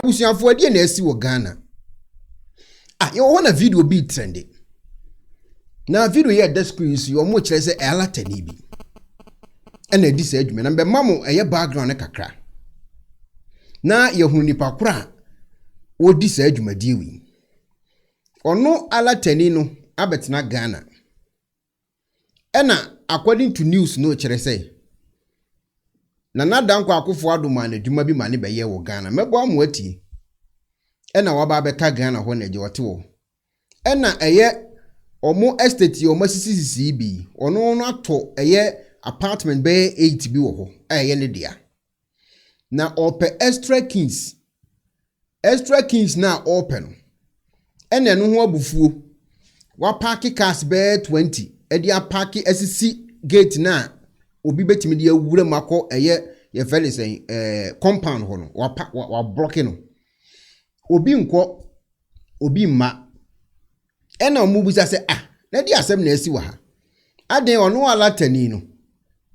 Usiafo ade na esi wo Ghana. You want a video be trending. Now video here the screen so you mo kire say Arrɛstɛd bi. And na dis adwuma na be mamo eye background kakra. Na ye hu nipa kora o dis adwuma die wi. Ono Arrɛstɛd no abetena Ghana. Ena according to news no kire say na nadanko akofo adoma na adwuma bi mane be ye wo Ghana. Mebo amu atie. Ena waba beka Ghana ho na je wote wo. Ena eye omo estate omo sisi bi. Ono no ato eye apartment be 8 bi wo ho. Eye ne dia. Na ope extra kings. Extra kings na open. Ena no ho abufuo. Wa park cars be 20. E dia park asisi gate na obi betimi dia wura makọ eye ye fele say compound ho no. Wa blocking no. Obi nko obi ma ena omubusa se na di asem na asi wa ha aden ono Arrɛstɛd no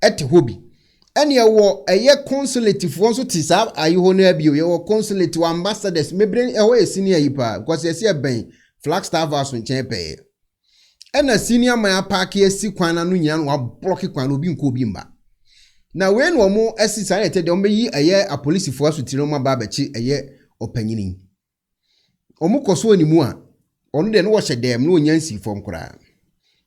ete hobi ene ye wo eye consulate fo nso ti sa ayi ho na abi ye wo consulate wa ambassadors mebre e ho senior yi pa because ese ben Flagstaff aso nchen pe ena senior man park asi kwan na no nyina no wa block kwan obi nko obi mba na we no mo asi sa na ete de o meyi eye a police fo aso ti no ma ba bachi eye opanyini omukoso onimu a onu de no wo hyedem no onyansi fom kora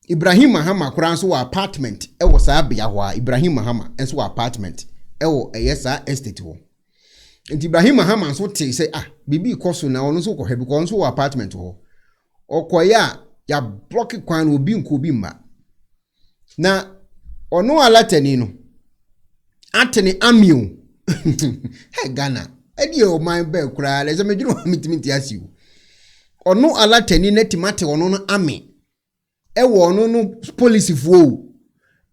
Ibrahim Mahama kora nso wa apartment e wo sa bia ho a Ibrahim Mahama enso wa apartment e wo eyesa estate ho enti Ibrahim Mahama nso te say bibi koso na onu nso ko hebi ko nso wa apartment ho okoya ya block kwan obi nko obi mma na onu Arrɛstɛd no atene amio he Ghana edi o man be kora le ze medwuro mitimiti asiu ono Arrɛstɛd na timate ono no ame ewo ono no police fo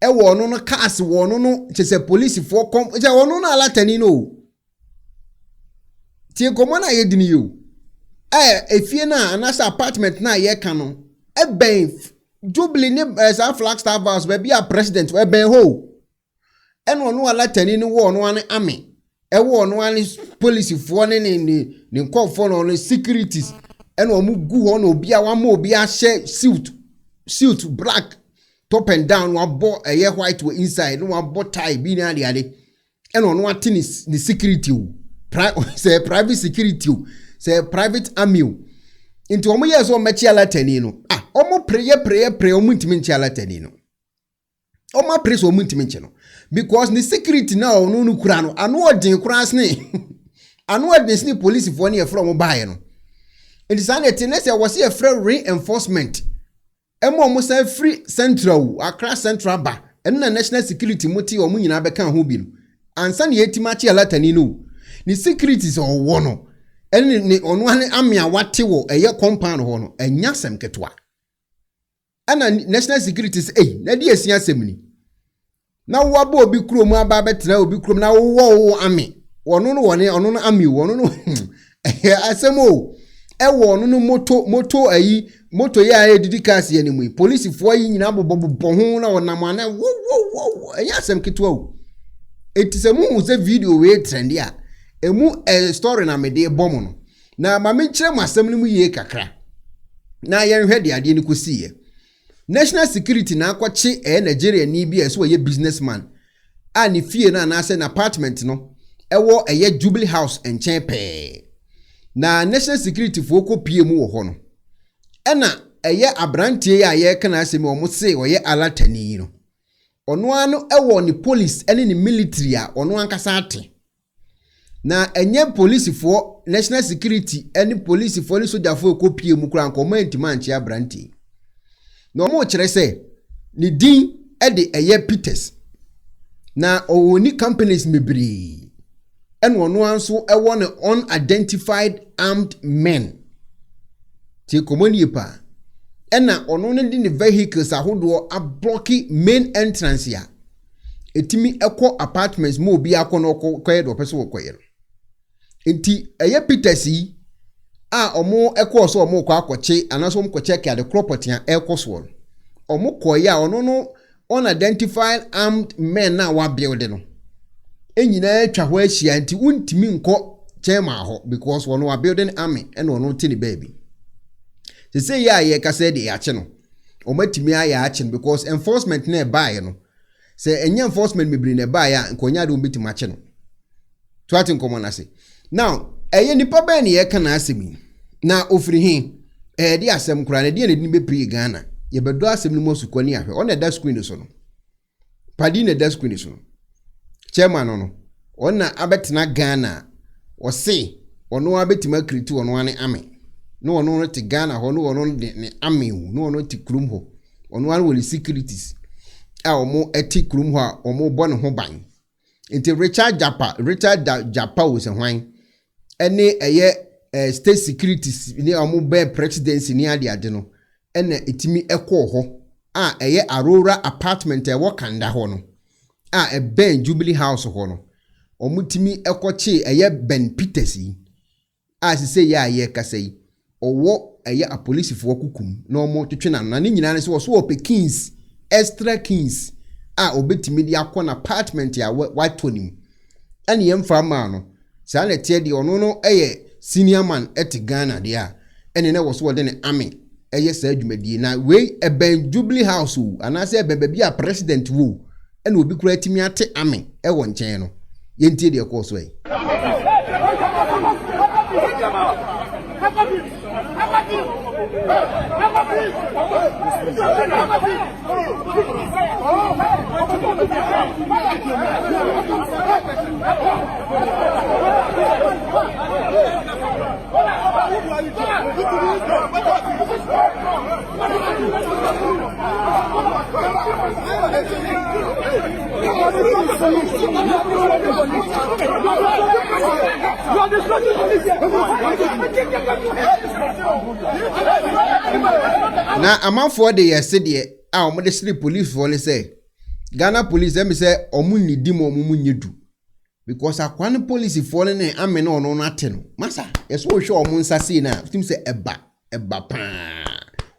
ewo ono no cars wo ono no chese police fo kom je ono no Arrɛstɛd no tie komo na yedini yo efie na anasa apartment na ye ka no ben Jubilee ni sa Flagstaff house be bia president we ben ho eno ono Arrɛstɛd no wo ono ane ame ewo ono ane police fo ne nkofo no securities eno omu gu ho no obi a wa ma obi a share suit black top and down wa bo eye white we inside no wa bo tie bi na ade eno no atini ni security say private security say private army into omu yeso o mechi Arrɛstɛd no omu pray omu ntimi nchi Arrɛstɛd no omu pray so omu ntimi nchi no because the security now no kura no anu odin kura sne anu odin sne police fo ne e from buy no it is an eternity was a free reinforcement emo mo say free central Accra central ba and na national security moti o mu nyina be kan ho bi no ansa ne yetimachi Arrɛstɛd no ni securities o wo no ene ne onu ane amia wate wo eye compound ho no enya sem ketwa ana national securities na di asia sem ni na wo aba obi krom aba betra obi krom na wo ame wono no wone ono no ame wono no asemo ewo ono no moto ya edidi cars ye ni mu police fo yi nyina bobo ho na wonam ana wo enya asem ketwa o etisemu ze video we trend ya emu story na me de bom no na ma me kire mu asem ni mu ye kakra na ye hwe de ade ni kosiye national security na akwachi Nigerian ni bi eso ye businessman ani fie na na say na apartment no ewo eye Jubilee house enchen pe na national security fo ko pie mu wo ho no ena eye abrantie ya ye kana asem o mo se oye Arrɛstɛd no ono anu ewo ni police ene ni military a ono ankasa ate na enye police fo national security ene police fo ni soldier fo ko pie mu kura nko man ntima anche abrantie No more kyerɛ sɛ ne din de ɛyɛ Peters na ɔwɔ companies mebree ɛna ɔno anso ɛwɔ ne unidentified armed men tie komoni pa ɛna ɔno ne di ne vehicles ahodoɔ ablocki main entrance ya etimi ɛkɔ apartments mo obi akɔ no kɔyɛ do pɛso kɔyɛ no enti ɛyɛ Peters yi a ɔmo ɛkɔ so ɔmo kɔ akɔkye anaso ɔmo kɔkye ka de property a ɛkɔ so ɔmo kɔyɛ a ɔno no unidentified armed men na wa build no enyina atwa ho ahyia nti untimi nkɔ chairman hɔ because ɔno wa building army ɛna ɔno te ne baby se say ya ye ka say de yache no ɔmatimi aya ache no because enforcement na buy no say enye enforcement mebiri na buy a nkonya de ombetimi ache no to atin komo na say now eye nipa ba na ye ka na asemi na ofiri hin de asem kura na de ne be pre Ghana ye bedo asem no mosukoni ahwe on the screen so no padi na the screen so no chairman no on na abetena Ghana o say ono abetimi akriti ono ane ame no ono te Ghana ho no ono ne ame hu no ono te krum ho ono ane woli securities a omo eti krum ho a omo bo ne ho ban nti Richard Japa wo se hwan ene eye state securities ni omo be presidency ni ade no ene etimi ekọ ho a eye Aurora apartment e wo kanda ho no a Ben Jubilee House ho no omo timi ekoche eye Ben Peters yi a se ya ye kasa yi owo eye a police fo kukum na omo twetwe na ne nyina ne so wo Kings extra Kings a obetimi di akọ na apartment ya watonim ene yemfa ma no sa na tie de ono no eye senior man at Ghana de a ene na wo so de ne army eye sa adwumadie na we Ben Jubilee House wo anase bebe bia president wo ene obi kura timi ate army e wo nchen no yentie de ekọ so yi na amanfo de yese de a omo de siri police for ne say Ghana police em say omo nidi mo omo nyidu because akwan police for ne ame na ono na ate no masa yeso hwe omo nsase na tim say eba pa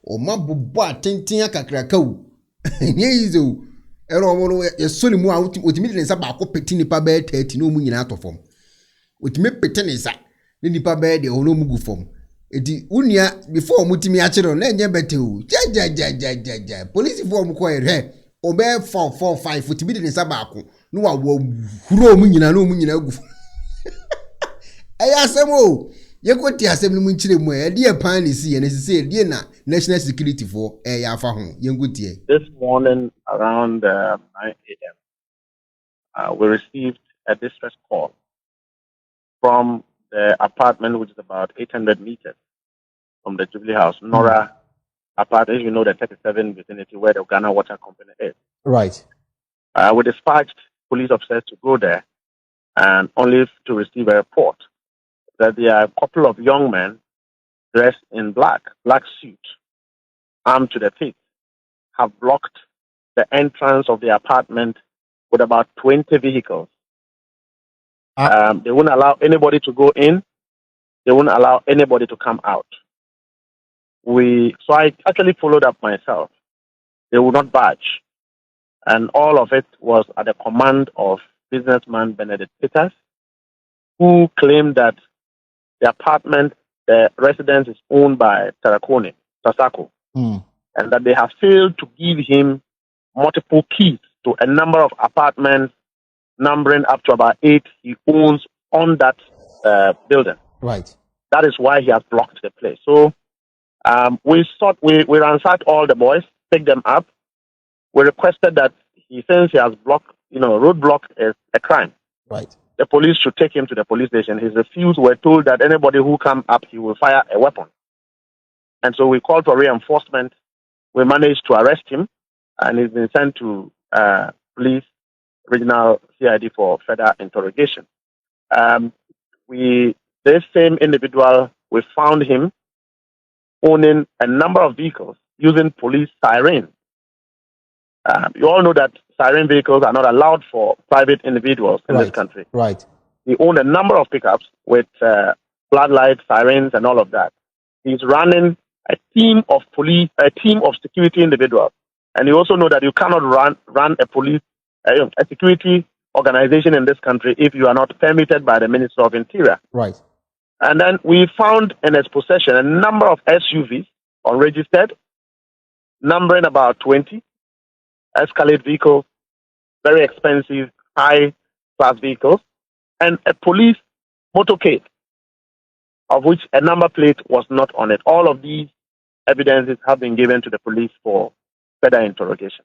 o mabubo atenten akakraka wu nye yizo ero omo no yeso ni mu a otimi de nsa ba ko peti nipa ba 30 na omo nyina atofom otimi peti ne nsa ne nipa ba de ono mugu fom eti unia before mutimi akire na enye bete o ja police for mu ko ere obe 445 otimi de nsa ba ko no wa huro mu nyina na omu nyina agu eya asemo yekoti asem no mu nkire mu e de pan ni si ye na sisi de na national security for ya afa ho yengotie. This morning around 9 a.m. We received a distress call from the apartment, which is about 800 meters from the Jubilee House, Nora apartment, you know, the 37 vicinity where the Ghana Water Company is. Right. We dispatched police officers to go there and only to receive a report that there are a couple of young men dressed in black suit, armed to the teeth, have blocked the entrance of the apartment with about 20 vehicles. They won't allow anybody to go in. They won't allow anybody to come out. So I actually followed up myself. They would not budge. And all of it was at the command of businessman Benedict Peters, who claimed that the apartment, the residence is owned by Tasako, and that they have failed to give him multiple keys to a number of apartments numbering up to about 8 he owns on that building. Right. That is why he has blocked the place. So we ransacked all the boys, picked them up. We requested that since he has blocked, roadblock is a crime. Right. The police should take him to the police station. He refused. We're told that anybody who comes up, he will fire a weapon. And so we called for reinforcement. we managed to arrest him, and he's been sent to police regional CID for further interrogation. This same individual, we found him owning a number of vehicles using police sirens. You all know that siren vehicles are not allowed for private individuals in this country. Right. He owned a number of pickups with floodlights, sirens, and all of that. He's running a team of security individuals. And you also know that you cannot run a security organization in this country if you are not permitted by the Minister of Interior. Right. And then we found in his possession a number of SUVs unregistered, numbering about 20, Escalade vehicles, very expensive, high-class vehicles, and a police motorcade, of which a number plate was not on it. All of these evidences have been given to the police for further interrogation.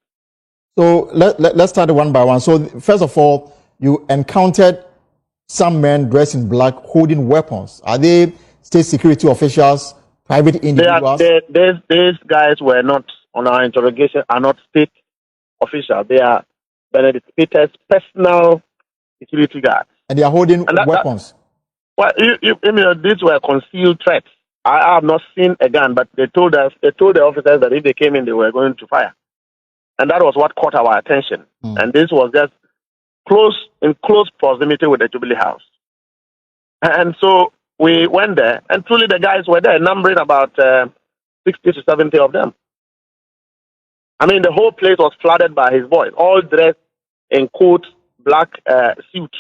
So let's start one by one. So first of all, you encountered some men dressed in black holding weapons. Are they state security officials, private individuals? These guys were not on our interrogation, are not state officials. They are Benedict Peter's personal security guards. And they are holding weapons? These were concealed threats. I have not seen a gun, but they told the officers that if they came in, they were going to fire. And that was what caught our attention. And this was just in close proximity with the Jubilee House. And so we went there, and truly the guys were there, numbering about 60 to 70 of them. I mean, the whole place was flooded by his boys, all dressed in coats, black suits,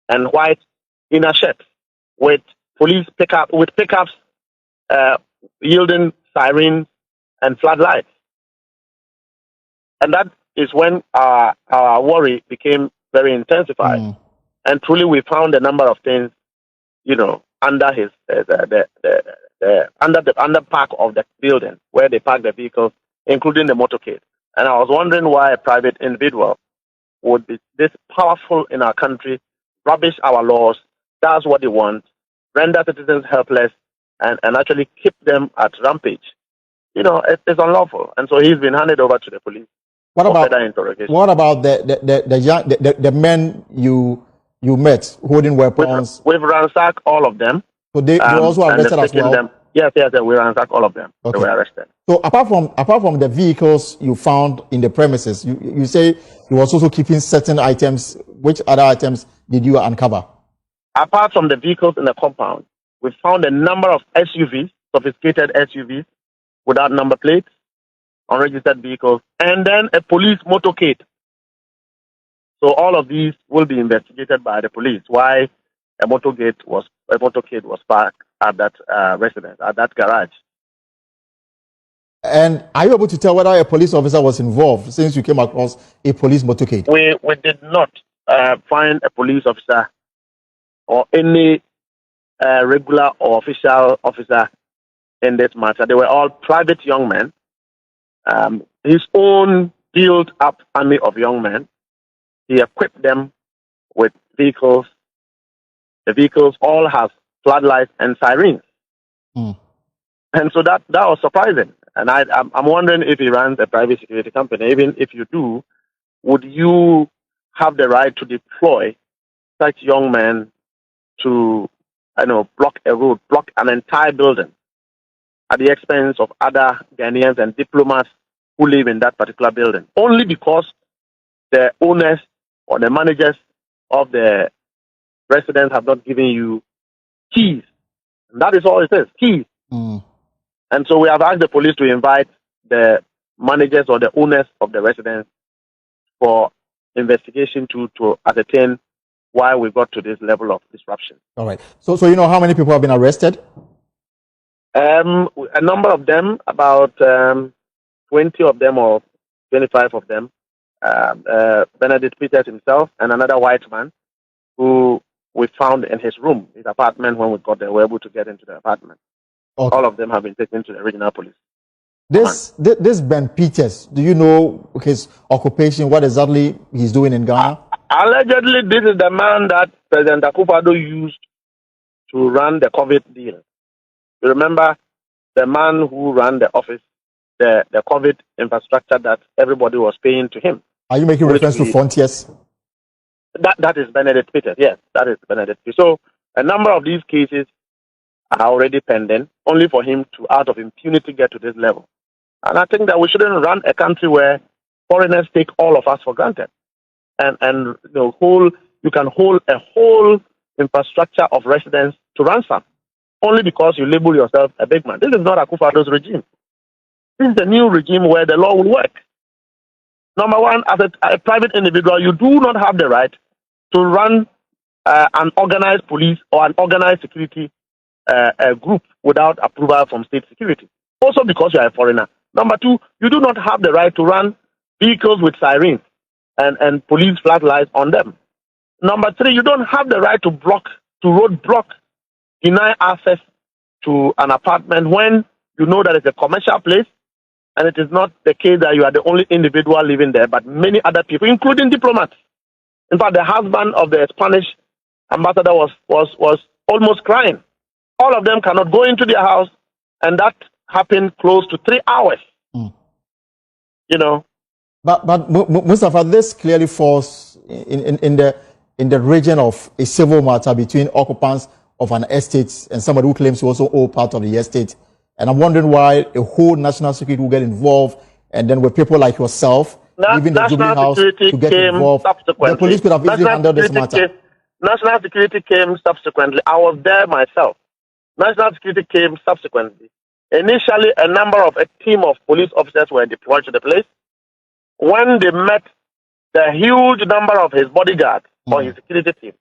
and white inner shirts, with pickups yielding sirens and floodlights. And that is when our worry became very intensified. And truly we found a number of things, under under park of the building where they park the vehicles, including the motorcade. And I was wondering why a private individual would be this powerful in our country, rubbish our laws, does what they want, render citizens helpless, and actually keep them at rampage. It's unlawful. And so he's been handed over to the police. What about the men you met holding weapons? We've ransacked all of them. So they also arrested as well? Them. Yes, we ransacked all of them. Okay. They were arrested. So apart from the vehicles you found in the premises, you say you was also keeping certain items. Which other items did you uncover? Apart from the vehicles in the compound, we found a number of SUVs, sophisticated SUVs, without number plates, unregistered vehicles, and then a police motorcade. So all of these will be investigated by the police. Why a motorcade was parked at that residence, at that garage. And are you able to tell whether a police officer was involved since you came across a police motorcade? We did not find a police officer or any regular or official officer in this matter. They were all private young men. His own built-up army of young men. He equipped them with vehicles. The vehicles all have floodlights and sirens. And so that was surprising. And I'm wondering if he runs a private security company. Even if you do, would you have the right to deploy such young men to, block a road, block an entire building at the expense of other Ghanaians and diplomats who live in that particular building, only because the owners or the managers of the residence have not given you keys? And that is all it is, keys. And so we have asked the police to invite the managers or the owners of the residence for investigation to ascertain why we got to this level of disruption. All right. So how many people have been arrested? A number of them, about 20 of them or 25 of them. Benedict Peters himself and another white man who we found in his room, his apartment. When we got there, we were able to get into the apartment. Okay. All of them have been taken to the regional police. This Ben Peters, do you know his occupation, what exactly he's doing in Ghana? Allegedly, this is the man that President Akufo-Addo used to run the COVID deal. You remember the man who ran the office the COVID infrastructure that everybody was paying to him. Are you making reference to Frontiers? That is Benedict Peters. Yes, that is Benedict Peters. So a number of these cases are already pending, only for him to, out of impunity, get to this level. And I think that we shouldn't run a country where foreigners take all of us for granted. And you can hold a whole infrastructure of residents to ransom only because you label yourself a big man. This is not Akufo-Addo's regime. This is a new regime where the law will work. Number one, as a private individual, you do not have the right to run an organized police or an organized security group without approval from state security. Also because you are a foreigner. Number two, you do not have the right to run vehicles with sirens and police floodlights on them. Number three, you don't have the right to roadblock, deny access to an apartment when you know that it's a commercial place and it is not the case that you are the only individual living there, but many other people, including diplomats. In fact, the husband of the Spanish ambassador was almost crying. All of them cannot go into their house, and that happened close to 3 hours. You know. But Mustafa, this clearly falls in the region of a civil matter between occupants of an estate and somebody who claims to also own part of the estate. And I'm wondering why the whole national security will get involved, and then with people like yourself, even the Jubilee House, to get involved. The police could have easily handled this matter. National security came subsequently. I was there myself. National security came subsequently. Initially, a team of police officers were deployed to the place. When they met the huge number of his bodyguards or his security team,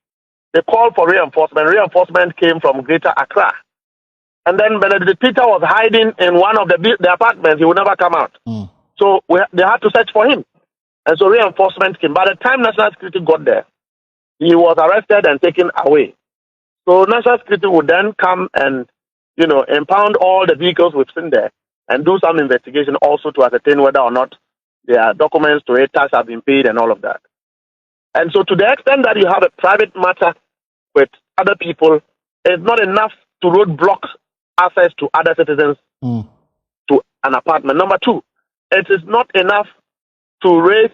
they called for reinforcement. Reinforcement came from Greater Accra. And then Benedict Peter was hiding in one of the apartments. He would never come out. So they had to search for him. And so reinforcement came. By the time National Security got there, he was arrested and taken away. So National Security would then come and, impound all the vehicles we've seen there and do some investigation also to ascertain whether or not there are documents to it, tax have been paid and all of that. And so to the extent that you have a private matter with other people, it's not enough to roadblock access to other citizens to an apartment. Number two, it is not enough to raise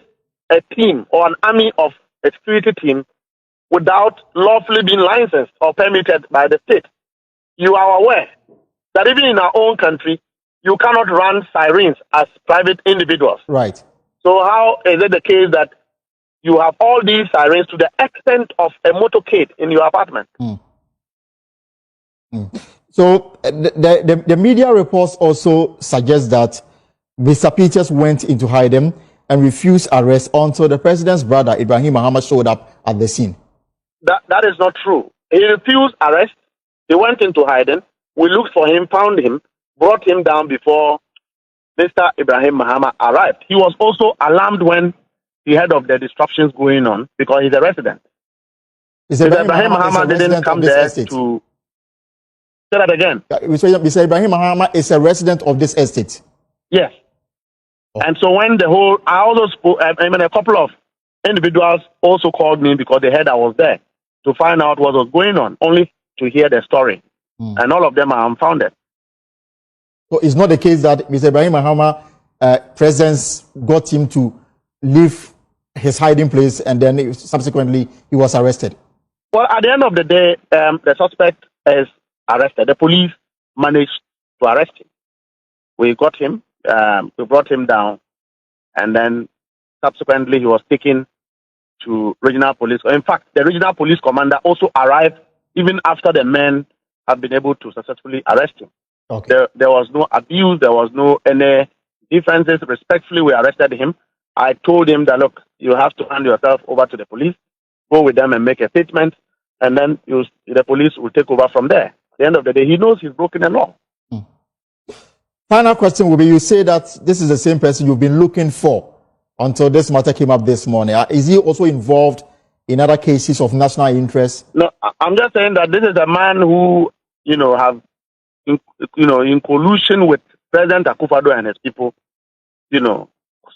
a team or an army of a security team without lawfully being licensed or permitted by the state. You are aware that even in our own country, you cannot run sirens as private individuals. Right. So how is it the case that you have all these sirens to the extent of a motorcade in your apartment? So the media reports also suggest that Mr. Peters went into hiding and refused arrest until the president's brother, Ibrahim Mahama, showed up at the scene. That is not true. He refused arrest. He went into hiding. We looked for him, found him, brought him down before Mr. Ibrahim Mahama arrived. He was also alarmed when he heard of the disruptions going on because he's a resident. Mr. Ibrahim Mahama didn't come there estate. to... Say that again. Mr. Ibrahim Mahama is a resident of this estate. Yes. And so when I also spoke, a couple of individuals also called me because they heard I was there to find out what was going on, only to hear the story. And all of them are unfounded. So it's not the case that Mr. Ibrahim Mahama presence got him to leave his hiding place and then subsequently he was arrested? Well, at the end of the day, the suspect is arrested. The police managed to arrest him. We got him, we brought him down, and then subsequently he was taken to regional police. In fact, the regional police commander also arrived even after the men have been able to successfully arrest him. Okay. There was no abuse, there was no any differences. Respectfully, we arrested him. I told him that, look, you have to hand yourself over to the police, go with them and make a statement, and then the police will take over from there. At the end of the day, he knows he's broken the law. Final question will be, you say that this is the same person you've been looking for until this matter came up this morning. Is he also involved in other cases of national interest? No, I'm just saying that this is a man who, have, in collusion with President Akufo-Addo and his people,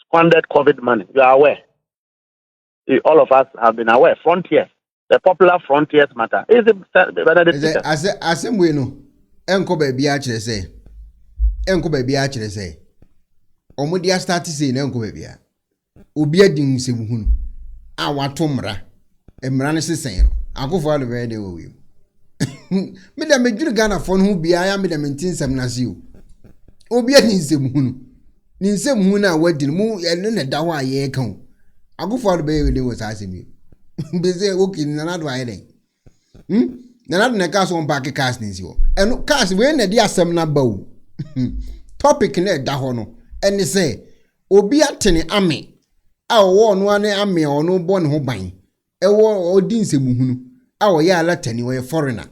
squandered COVID money. You are aware. All of us have been aware. Frontiers, the popular Frontiers matter. Is it I say, enko baby actually say. omo dia start say na nko bia obi adin nsɛmuhunu a wato mmra mmra ne sesen no akofo alo be de wo wi me da medwiri Ghana fo no bia ya me da mentinsɛm na se o obi adin nsɛmuhunu ni nsɛmuhunu na wadi mu ene na da ho aye kan akofo alo be de wo sa asemi be say okay na do aye den na na ka so mpa ke cars ni si o eno cars we na di asɛm na ba o topic na da ho no ene say obi atene ame a wo no ane ame ono bo ne ho ban ewo odi nsɛmuhunu a wo ya ala tani wo foreigner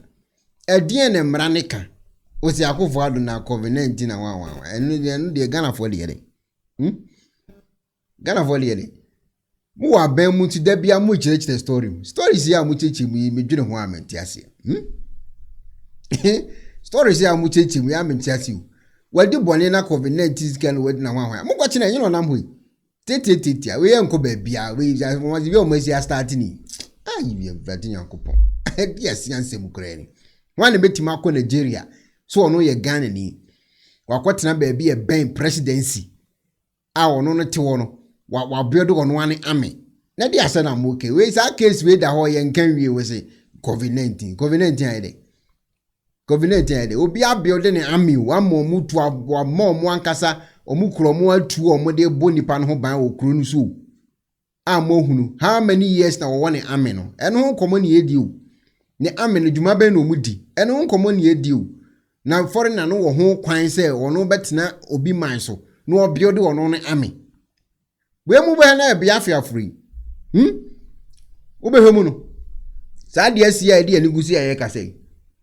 edien ne mra ne ka o si akofo ado na COVID-19 na wa enu de Ghana fo de Ghana fo de mu wa ben mu ti da bia mu chire stories ya mu chechi mu medwene ho amenti ase stories ya mu chechi mu ya amenti ase wadi bone na COVID-19 scan wadi na ho mu kwachi na yin onam ho tete we enko ba bia we bi o masi start ni ayi bi vadi yankopon yes yansem kure ni wan betima akọ Nigeria so ono ye Ghana ni wakotena ba bia ben presidency a ono no te wo no wa build ono ane ame na dia ase na mo ke we sa case we da ho ye nkan wie we say COVID-19 ayede obi a build ne ame wa mo mutu wa mo ankasa omukro mo atu omo de bonipa no ho ban okro no so a mo hunu how many years na wo ne ame no eno ho komo ne edi o ne ame no djuma ben no mudi eno ho komo ne edi o na foreigner no wo ho kwan se ono betena obi man so no obuild ono ne ame we mu be na bia free ubehemu no sa de asia edi anigusi aye ka sei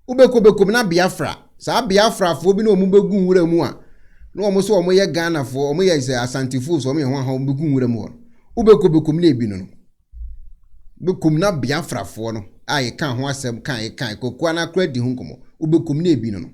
ubekobekom na biafra sa biafra fo bi na omu begu wura mu a no omo so omo ye Ghana fo omo ye say asantifo so omo ye ho ha begu wura mu ubekobekom na ebi no bekom na biafra fo no aye kan ho asem kan kokwa na kredi hu nkomo ubekom na ebi no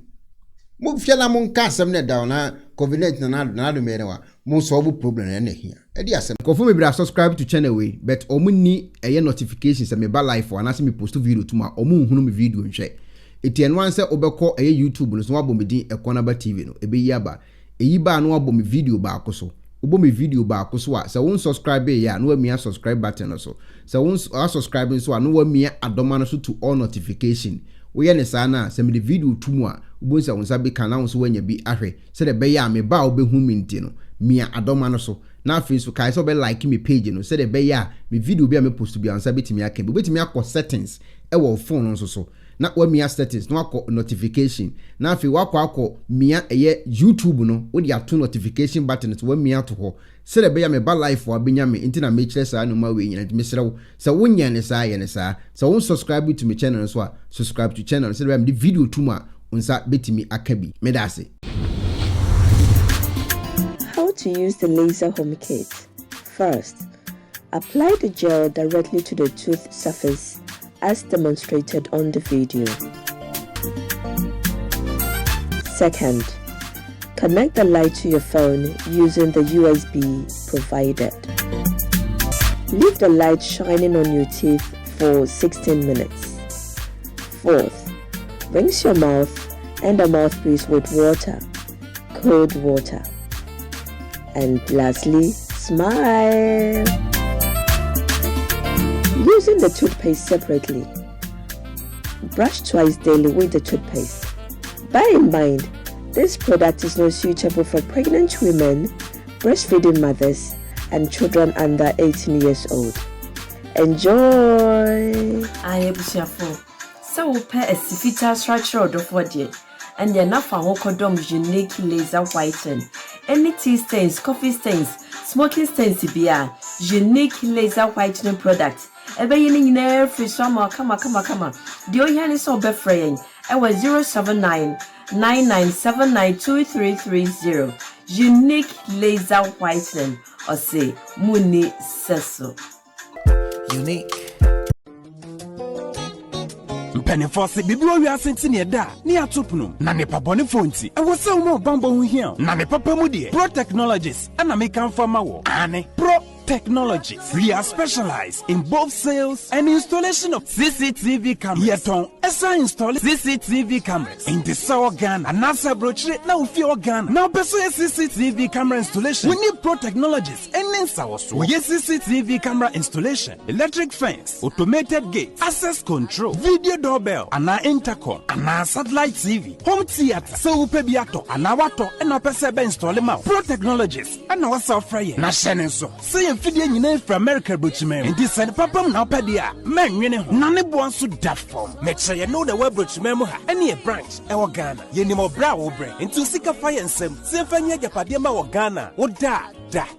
mo fiala mo nka asem na down na COVID-19 na do mere wa mo solve problem na hia edi asem confirm me bra subscribe to channel we but omo ni eye notifications me ba live for anase me post video tuma omo hunu me video nhwe etian wan se obekọ eye YouTube no so wabọ me din Ekonaba TV no ebe yi aba eyi ba no wabọ me video ba akoso obọ me video ba akoso a se won subscribe ya no wamia subscribe button no so se won subscribe so no wamia adoma no so to all notification we ye ne sa na se me the video tumu a obọ se won sabe kana won so wanya bi ahwe se de be ya me ba obehu mi nti no mia adoma no so na Facebook kai so be like me page no se de be ya me video bi a me post bi ansa betimi aka bi betimi akọ settings e wo phone no so na wa mia settings no akọ notification na afi wakọ mia eye YouTube no wo dia to notification button to wa mia to ho se de be ya me ba live wa benya me nti na me kire sa no ma we nyina me serew se wonya ne sa ye ne sa se won subscribe to me channel so subscribe to channel se de me video to ma unsa betimi akabi me da se. How to use the laser home kit. First, apply the gel directly to the tooth surface as demonstrated on the video. Second, connect the light to your phone using the USB provided. Leave the light shining on your teeth for 16 minutes. Fourth, rinse your mouth and the mouthpiece with water, cold water. And lastly, smile. Using the toothpaste separately. Brush twice daily with the toothpaste. Bear in mind, this product is not suitable for pregnant women, breastfeeding mothers, and children under 18 years old. Enjoy! I am Bushafo. So we pair a sifita structure of body, and the Nafa Hokodom unique laser whiten. Any tea stains, coffee stains, smoking stains, beer, unique laser whitening product. Ebe yini nyina free summer kama. The oyani so be fraying. Ewa 079-9979-2330. Unique laser whitening. Or say Muni Seso. Unique. Pennyfor se bibi o wiase ntine da ne atopno na ne pabone fonti e wo se mo bambo hu hia na ne papa mu de pro technologies ana me kan fama wo ane pro Technologies. We are specialized in both sales and installation of CCTV cameras. Yeton, esa install CCTV cameras in the South Ghana and NASA brochure now Ufio Ghana. Now pursue CCTV camera installation. We need Pro Technologies and in South. We get CCTV camera installation, electric fence, automated gate, access control, video doorbell, and our intercom, and our satellite TV, home theater, so upebiato, and our water, and our PCB install them out. Pro Technologies and our software. Na shene so. Say a video you from America Butchman. And this and Papa now pedia. Man, you know, none of one so that form. Make sure you know the web Butchman any branch, our Ghana. You need more brow brain. Into sick of fire and some. Symphony Japadema or Ghana. What da.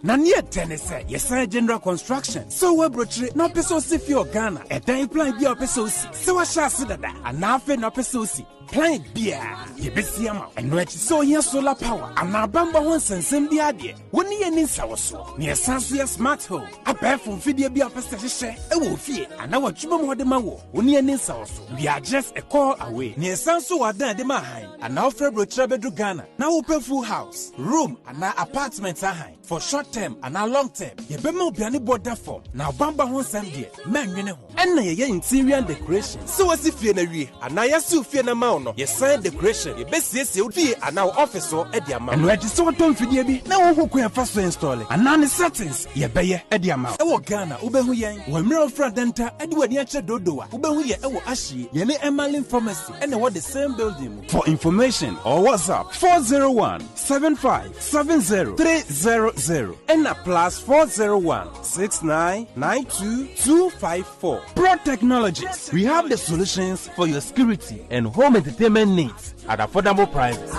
Nanya Tennessee, yes, general construction. So we brochure no peso si fi Ghana. A time plan be a peso si. So I shall see that. And now fe no peso si. Plan beer. Ye besi ama. And no so here solar power. And now bamba one sensem di adie. When ye nin sawaso. Near Sansuya smart home. A pair from video be a pesto share. A wolf fear. And now what you more the mawo. When ye nin sawaso. We are just a call away. Near Sansu are there the mahine. And now for brochure bedru Ghana. Now open full house. Room and now apartments are high. For short term and now long term, ye be mo biani border form. Now bamba hon sem die, man yene ho. And na ye interior decoration. So as if ye na wie, and na ye su fie na ma no. Ye sign decoration, ye be siesie fie and now office or e dia ma. And we so ton fidie bi, na wo ho kwa fa so install. And now the settings, ye be ye e dia ma. E wo Ghana, ube hu yen. Wo mira fra denta, e di wani ache dodoa. Ube hu ye e wo ahyi, ye ne Emalin Pharmacy, and what the same building. For information or WhatsApp 401-7570-300 and a plus 401-6992-254. Pro Technologies. We have the solutions for your security and home entertainment needs at affordable prices.